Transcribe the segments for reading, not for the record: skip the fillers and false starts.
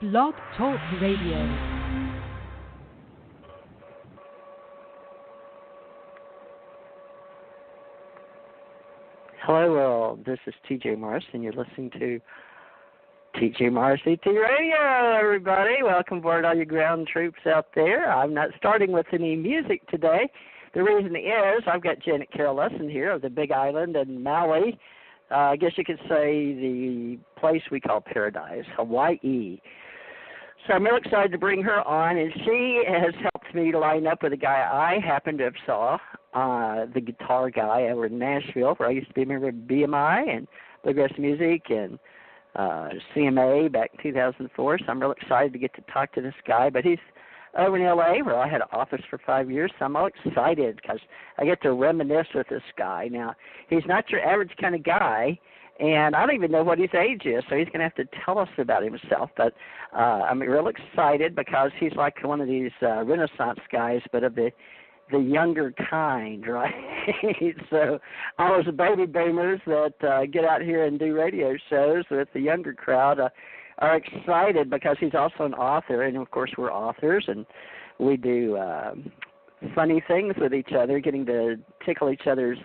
Blog Talk Radio. Hello, world. This is TJ Morris, and you're listening to TJ Morris ET Radio, everybody. Welcome aboard, all you ground troops out there. I'm not starting with any music today. The reason is I've got Janet Carroll Lesson here of the Big Island in Maui. I guess you could say the place we call paradise, Hawaii. So I'm real excited to bring her on, and she has helped me line up with a guy I happen to have saw, the guitar guy over in Nashville, where I used to be a member of BMI and Bluegrass Music and CMA back in 2004. So I'm real excited to get to talk to this guy. But he's over in L.A., where I had an office for 5 years, so I'm all excited because I get to reminisce with this guy. Now, he's not your average kind of guy, and I don't even know what his age is, so he's going to have to tell us about himself. But I'm real excited because he's like one of these Renaissance guys, but of the younger kind, right? So all those baby boomers that get out here and do radio shows with the younger crowd are excited because he's also an author, and of course we're authors, and we do funny things with each other, getting to tickle each other's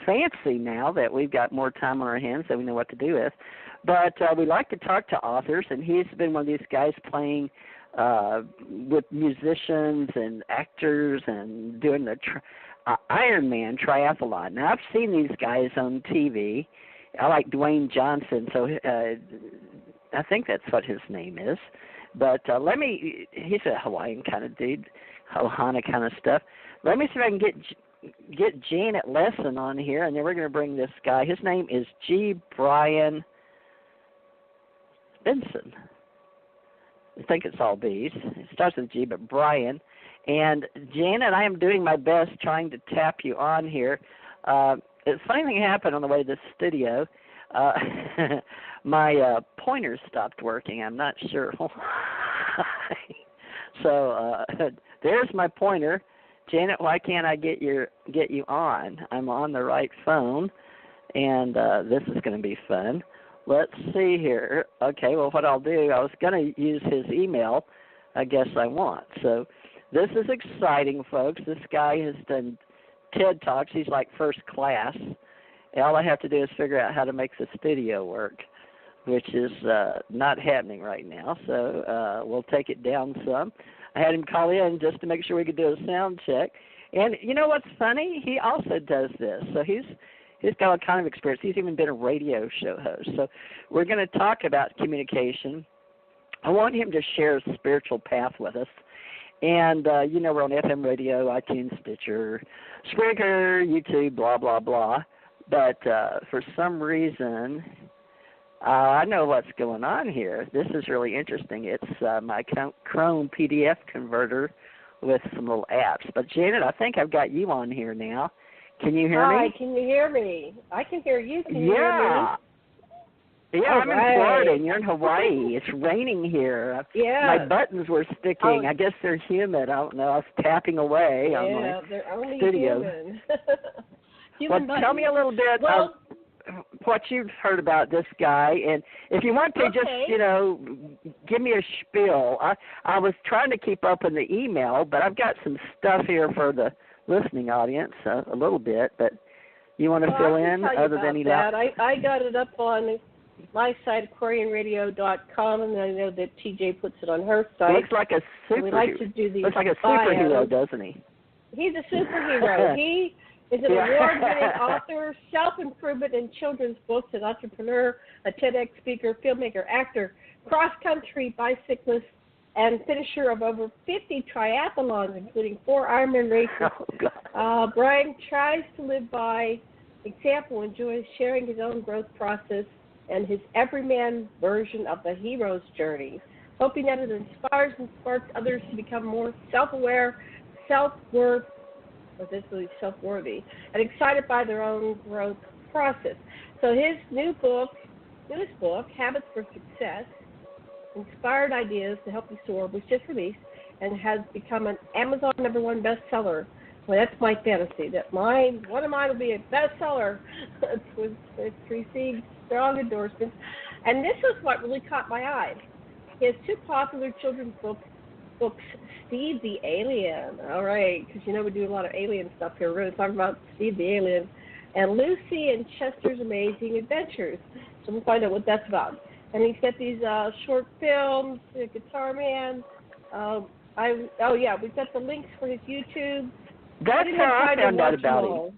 fancy now that we've got more time on our hands that we know what to do with. But we like to talk to authors, and he's been one of these guys playing with musicians and actors and doing the Ironman triathlon. Now, I've seen these guys on TV. I like Dwayne Johnson, so I think that's what his name is. But he's a Hawaiian kind of dude, Ohana kind of stuff. Let me see if I can get Janet Lesson on here, and then we're going to bring this guy. His name is G. Brian Benson. I think it's all B's. It starts with G, but Brian. And Janet, I am doing my best trying to tap you on here. A funny thing happened on the way to the studio. My pointer stopped working. I'm not sure why. So there's my pointer. Janet, why can't I get you on? I'm on the right phone, and this is going to be fun. Let's see here. Okay, well, what I'll do, I was going to use his email. I guess I won't. So this is exciting, folks. This guy has done TED Talks. He's like first class. And all I have to do is figure out how to make the studio work, which is not happening right now. So we'll take it down some. I had him call in just to make sure we could do a sound check. And you know what's funny? He also does this. So he's got a kind of experience. He's even been a radio show host. So we're going to talk about communication. I want him to share his spiritual path with us. And, we're on FM radio, iTunes, Stitcher, Spreaker, YouTube, blah, blah, blah. But for some reason, I know what's going on here. This is really interesting. It's my Chrome PDF converter with some little apps. But, Janet, I think I've got you on here now. Can you hear me? Hi, can you hear me? I can hear you. Can you hear me? Yeah, I'm in Florida, and you're in Hawaii. It's raining here. Yeah. My buttons were sticking. I guess they're humid. I don't know. I was tapping away on my they're only studio. human. Well, tell me a little bit of what you've heard about this guy, and if you want to just, give me a spiel. I was trying to keep up in the email, but I've got some stuff here for the listening audience, a little bit, but you want to fill in other than that? I got it up on my site, aquarianradio.com, and I know that TJ puts it on her site. Looks like a superhero. We like to do these looks like a superhero, doesn't he? He's a superhero. He is an award-winning author, self-improvement and children's books, an entrepreneur, a TEDx speaker, filmmaker, actor, cross-country bicyclist, and finisher of over 50 triathlons, including 4 Ironman races. Brian tries to live by example, enjoys sharing his own growth process and his everyman version of the hero's journey, hoping that it inspires and sparks others to become more self-aware, self-worthy, and excited by their own growth process. So his newest book, Habits for Success, Inspired Ideas to Help You Soar, was just released and has become an Amazon #1 bestseller. Well, that's my fantasy, that one of mine will be a bestseller. It's received strong endorsements. And this is what really caught my eye. He has two popular children's books, Steve the Alien. All right, because we do a lot of alien stuff here. We're going to talk about Steve the Alien and Lucy and Chester's Amazing Adventures. So we'll find out what that's about. And he's got these short films, Guitar Man. We've got the links for his YouTube. That's how I found out about him.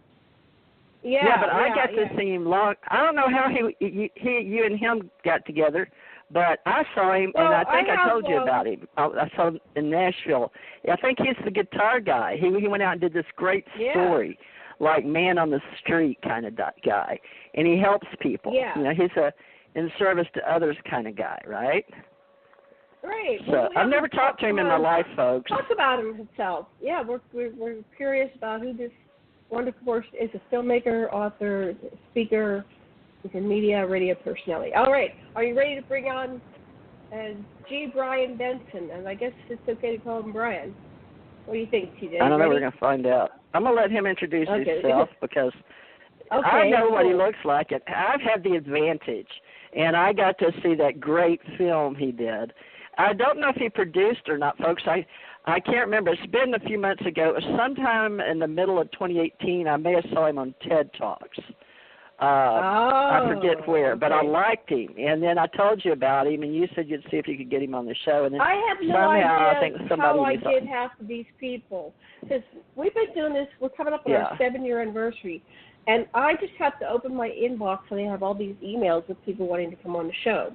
Yeah, but I got to see him long. I don't know how you and him got together, but I saw him, and I think I told you about him. I saw him in Nashville. I think he's the guitar guy. He went out and did this great story, like Man on the Street kind of guy, and he helps people. Yeah. He's a in service to others kind of guy, right? Right. So I've never talked to him in my life, folks. Talk about him himself. Yeah, we're curious about who this wonderful person is. A filmmaker, author, speaker, he's a media, radio personality. All right. Are you ready to bring on G. Brian Benson? And I guess it's okay to call him Brian. What do you think, TJ? I don't know. We're going to find out. I'm going to let him introduce himself because I know what he looks like. And I've had the advantage, and I got to see that great film he did. I don't know if he produced or not, folks. I can't remember. It's been a few months ago. It was sometime in the middle of 2018. I may have saw him on TED Talks. I forget where, but I liked him. And then I told you about him, and you said you'd see if you could get him on the show. And then I have no idea how I did half of these people. Because we've been doing this. We're coming up on our 7-year anniversary. And I just have to open my inbox, and I have all these emails of people wanting to come on the show.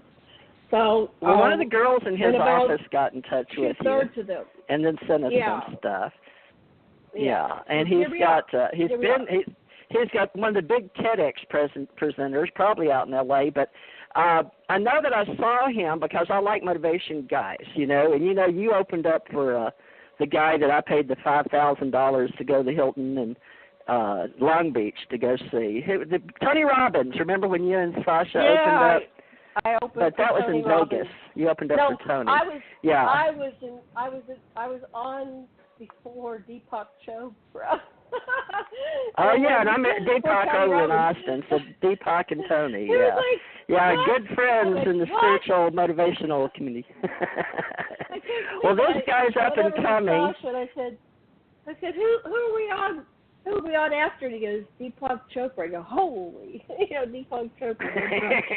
So one of the girls in his office got in touch with you, and then sent us some stuff. Yeah, and he's got one of the big TEDx presenters, probably out in L.A. But I know that I saw him because I like motivation guys, and you opened up for the guy that I paid the $5,000 to go to the Hilton and Long Beach to go see. Tony Robbins. Remember when you and Sasha opened up? I opened but that was Tony in Robbins. Vegas. You opened up for Tony. I was on before Deepak Chopra. And I met Deepak over in Austin. So Deepak and Tony. Good friends in the spiritual motivational community. Well, this guy's up and coming. I said, who are we on? Who will be on after? And he goes, Deepak Chopra. I go, holy, Deepak Chopra.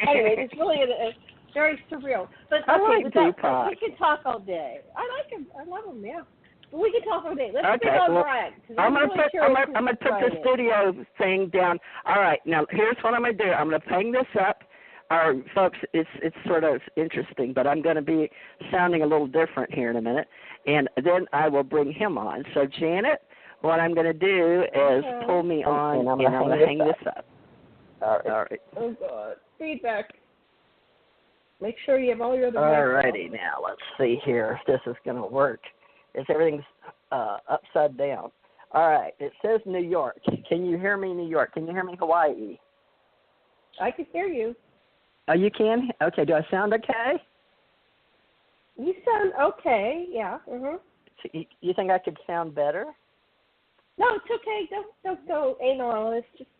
Anyway, it's really very surreal. But I like Deepak. We can talk all day. I like him. I love him. Yeah. But we can talk all day. Let's bring on Brian. I'm gonna put the studio thing down. All right. Now here's what I'm gonna do. I'm gonna hang this up. Folks, it's sort of interesting, but I'm going to be sounding a little different here in a minute, and then I will bring him on. So Janet, what I'm going to do is pull me on, and I'm going to hang this up. All right. Oh, God. Feedback. Make sure you have all your other All righty. Now, let's see here if this is going to work. Everything's upside down. All right. It says New York. Can you hear me, New York? Can you hear me, Hawaii? I can hear you. Oh, you can? Okay. Do I sound okay? You sound okay, yeah. Mm-hmm. So you think I could sound better? No, it's okay. Don't go anal. It's just.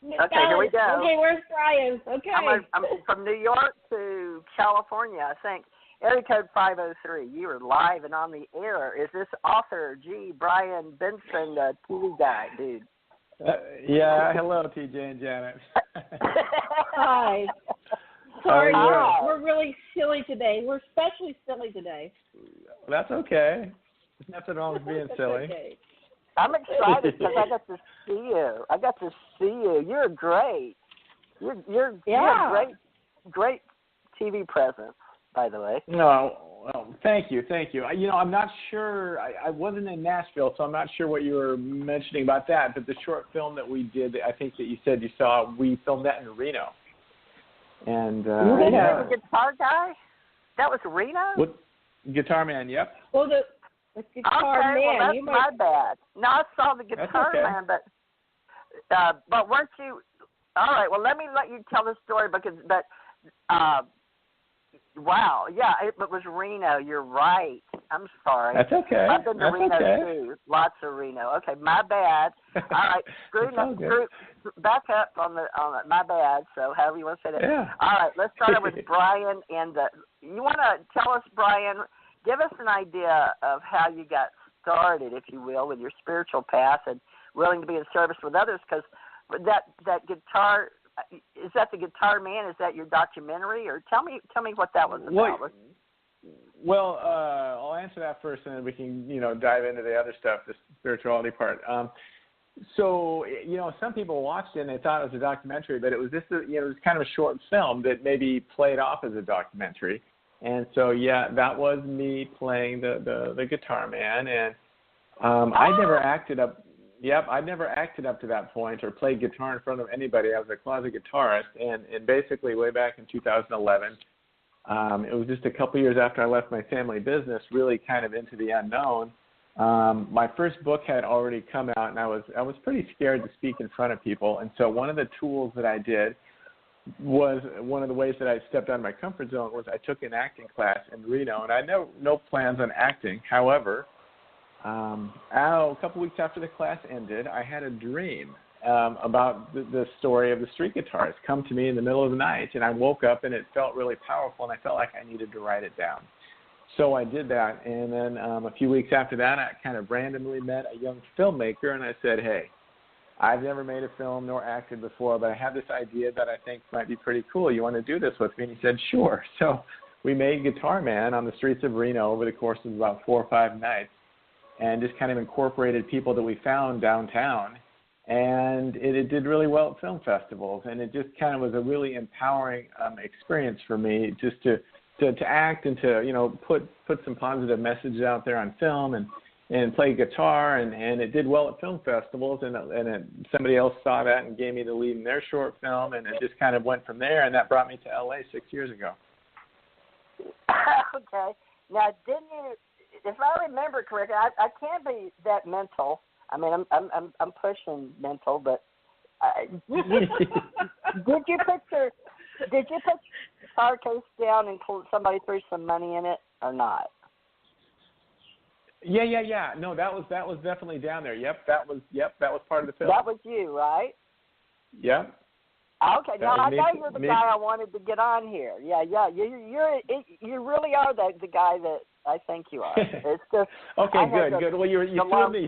Okay, here we go. Okay, where's Brian? Okay. I'm from New York to California, I think. Area code 503. You are live and on the air. Is this author G. Brian Benson, the TV guy, dude? Hello, TJ and Janet. Hi. Sorry, we're really silly today. We're especially silly today. That's okay. There's nothing wrong with being silly. Okay. I'm excited because I got to see you. You're great. You're a great TV presence, by the way. No, well, thank you. I'm not sure. I wasn't in Nashville, so I'm not sure what you were mentioning about that. But the short film that we did, I think that you said you saw, we filmed that in Reno. And the guitar guy? That was Reno? What, Guitar Man, yep. Well, the Guitar Man. Well, that's my bad. No, I saw the Guitar Man, but weren't you? All right. Well, let you tell the story wow, yeah, it was Reno. You're right. I'm sorry. That's okay. I've been to That's Reno okay. too. Lots of Reno. Okay, my bad. All right, back up on my bad. So however you want to say that. Yeah. All right, let's start with Brian. You want to tell us, Brian? Give us an idea of how you got started, if you will, with your spiritual path and willing to be in service with others. Because that guitar. Is that the Guitar Man? Is that your documentary? Or tell me what that was about. Well, I'll answer that first, and then we can, dive into the other stuff, the spirituality part. So, some people watched it and they thought it was a documentary, but it was just, it was kind of a short film that maybe played off as a documentary. And so, yeah, that was me playing the Guitar Man, and I never acted up. Yep, I'd never acted up to that point or played guitar in front of anybody. I was a closet guitarist, and basically way back in 2011, it was just a couple years after I left my family business, really kind of into the unknown. My first book had already come out, and I was pretty scared to speak in front of people. And so one of the tools that I did was one of the ways that I stepped out of my comfort zone was I took an acting class in Reno, and I had no plans on acting. However, a couple weeks after the class ended, I had a dream about the story of the street guitarist come to me in the middle of the night, and I woke up and it felt really powerful, and I felt like I needed to write it down. So I did that, and then a few weeks after that, I kind of randomly met a young filmmaker, and I said, hey, I've never made a film nor acted before, but I have this idea that I think might be pretty cool. You want to do this with me? And he said, sure. So we made Guitar Man on the streets of Reno over the course of about 4 or 5 nights, and just kind of incorporated people that we found downtown. And it did really well at film festivals, and it just kind of was a really empowering experience for me just to act and to put some positive messages out there on film and play guitar, and it did well at film festivals, and somebody else saw that and gave me the lead in their short film, and it just kind of went from there, and that brought me to LA 6 years ago. Okay. Now, didn't you? If I remember correctly, I can't be that mental. I mean, I'm pushing mental, but did you put your guitar case down and somebody threw some money in it or not? Yeah. No, that was definitely down there. That was part of the film. That was you, right? Yep. Okay, now I know you're the guy I wanted to get on here. Yeah. You really are the guy that I think you are. It's just okay. Good. Well, you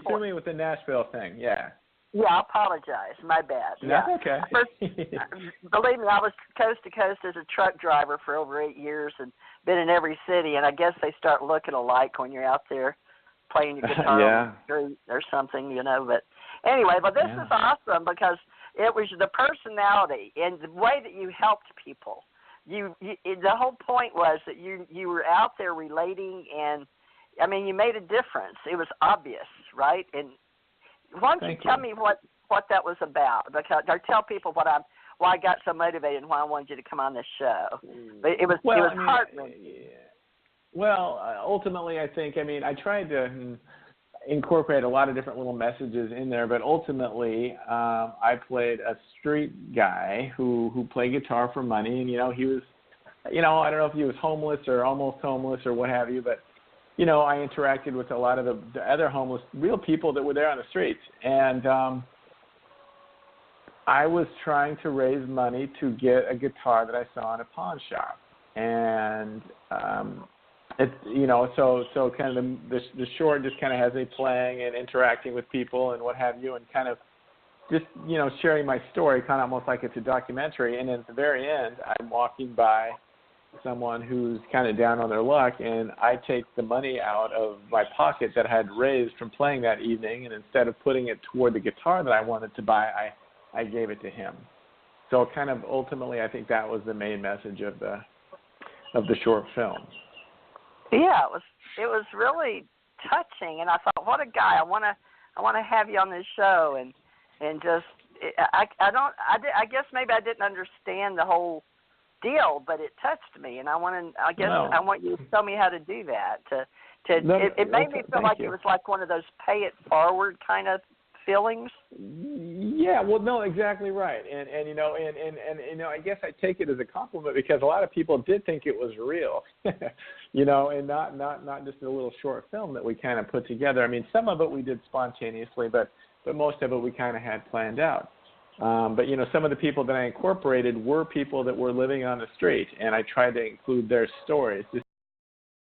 threw me with the Nashville thing. Yeah. Yeah, I apologize. My bad. Yeah. That's okay. First, believe me, I was coast to coast as a truck driver for over 8 years and been in every city. And I guess they start looking alike when you're out there playing your guitar on the street or something, But anyway, this is awesome because it was the personality and the way that you helped people. The whole point was that you were out there relating, and I mean you made a difference. It was obvious, right? And why don't you tell me what that was about? Because or tell people why I got so motivated and why I wanted you to come on this show. But it was heartwarming. Well, ultimately, I think I tried to incorporate a lot of different little messages in there, but ultimately, I played a street guy who played guitar for money, and he was, I don't know if he was homeless or almost homeless or what have you, but I interacted with a lot of the other homeless, real people that were there on the streets, and I was trying to raise money to get a guitar that I saw in a pawn shop, and it's so kind of the short just kind of has me playing and interacting with people and what have you, and kind of just sharing my story, kind of almost like it's a documentary. And then at the very end, I'm walking by someone who's kind of down on their luck, and I take the money out of my pocket that I had raised from playing that evening, and instead of putting it toward the guitar that I wanted to buy, I gave it to him. So kind of ultimately, I think that was the main message of the short film. Yeah, it was really touching, and I thought, what a guy! I want to have you on this show, and just I guess maybe I didn't understand the whole deal, but it touched me, and I want you to tell me how to do that. It made me feel like it was like one of those pay it forward kind of feelings? Yeah, well, no, exactly right, and I guess I take it as a compliment because a lot of people did think it was real, and not just a little short film that we kind of put together. I mean, some of it we did spontaneously, but most of it we kind of had planned out. But some of the people that I incorporated were people that were living on the street, and I tried to include their stories.